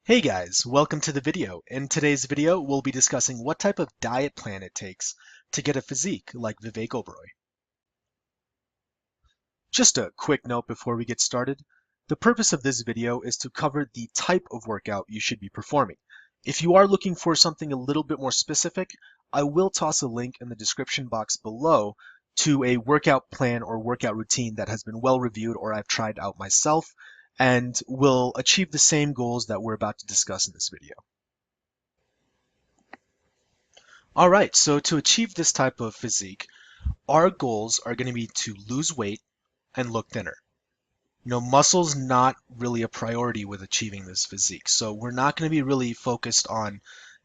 Hey guys, welcome to the video. In today's video, we'll be discussing what type of diet plan it takes to get a physique like Vivek Oberoi. Just a quick note before we get started. The purpose of this video is to cover the type of workout you should be performing. If you are looking for something a little bit more specific, I will toss a link in the description box below to a workout plan or workout routine that has been well reviewed or I've tried out myself and will achieve the same goals that we're about to discuss in this video. All right, so to achieve this type of physique, our goals are going to be to lose weight and look thinner. Muscle's not really a priority with achieving this physique. So we're not going to be really focused on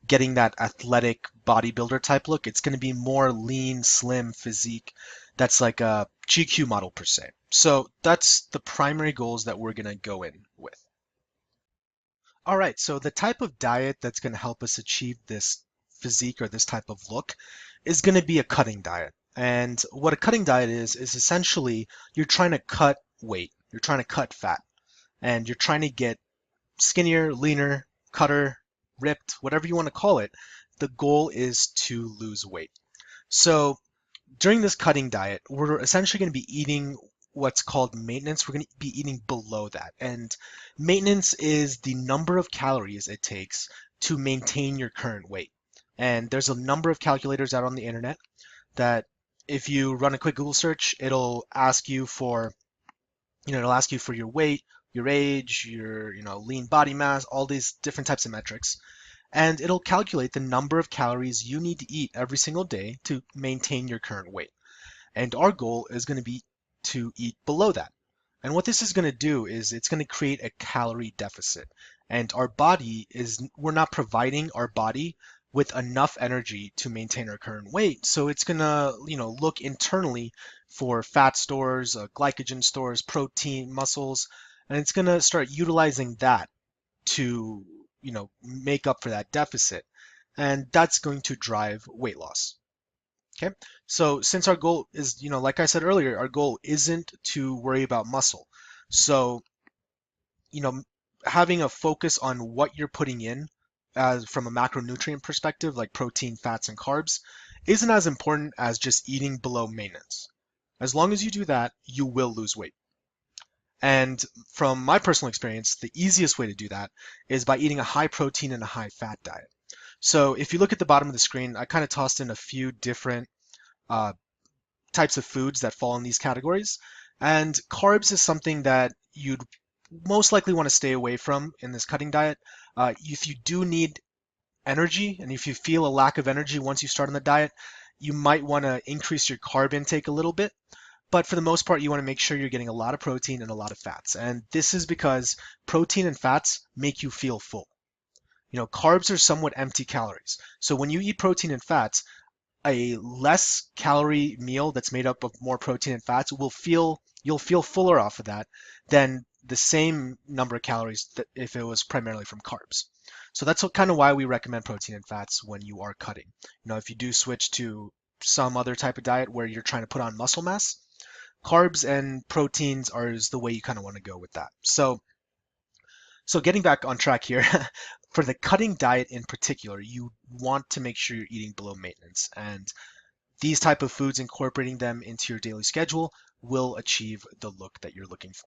getting that athletic bodybuilder type look. It's going to be more lean, slim physique that's like a GQ model per se. So that's the primary goals that we're going to go in with. All right, so the type of diet that's going to help us achieve this physique or this type of look is going to be a cutting diet. And what a cutting diet is essentially you're trying to cut weight, you're trying to cut fat, and you're trying to get skinnier, leaner, cutter, ripped, whatever you want to call it. The goal is to lose weight. So during this cutting diet, we're essentially going to be eating what's called maintenance. We're going to be eating below that. And maintenance is the number of calories it takes to maintain your current weight. And there's a number of calculators out on the internet that if you run a quick Google search, it'll ask you for, it'll ask you for your weight, your age, your, lean body mass, all these different types of metrics and it'll calculate the number of calories you need to eat every single day to maintain your current weight. And our goal is going to be to eat below that. And what this is going to do is it's going to create a calorie deficit. And we're not providing our body with enough energy to maintain our current weight. So it's going to, look internally for fat stores, glycogen stores, protein, muscles, and it's going to start utilizing that to make up for that deficit, and that's going to drive weight loss. Okay, so since our goal is, like I said earlier, our goal isn't to worry about muscle. So you know having a focus on what you're putting in as from a macronutrient perspective, like protein, fats, and carbs, isn't as important as just eating below maintenance. As long as you do that, you will lose weight. And from my personal experience, the easiest way to do that is by eating a high protein and a high fat diet. So if you look at the bottom of the screen, I kind of tossed in a few different uh, types of foods that fall in these categories. And carbs is something that you'd most likely want to stay away from in this cutting diet. If you do need energy and if you feel a lack of energy once you start on the diet, you might want to increase your carb intake a little bit. But for the most part, you want to make sure you're getting a lot of protein and a lot of fats. And this is because protein and fats make you feel full. Carbs are somewhat empty calories. So when you eat protein and fats, a less calorie meal that's made up of more protein and fats you'll feel fuller off of that than the same number of calories that if it was primarily from carbs. So that's kind of why we recommend protein and fats when you are cutting. If you do switch to some other type of diet where you're trying to put on muscle mass, carbs and proteins are is the way you kind of want to go with that. So getting back on track here, for the cutting diet in particular, you want to make sure you're eating below maintenance. And these type of foods, incorporating them into your daily schedule will achieve the look that you're looking for.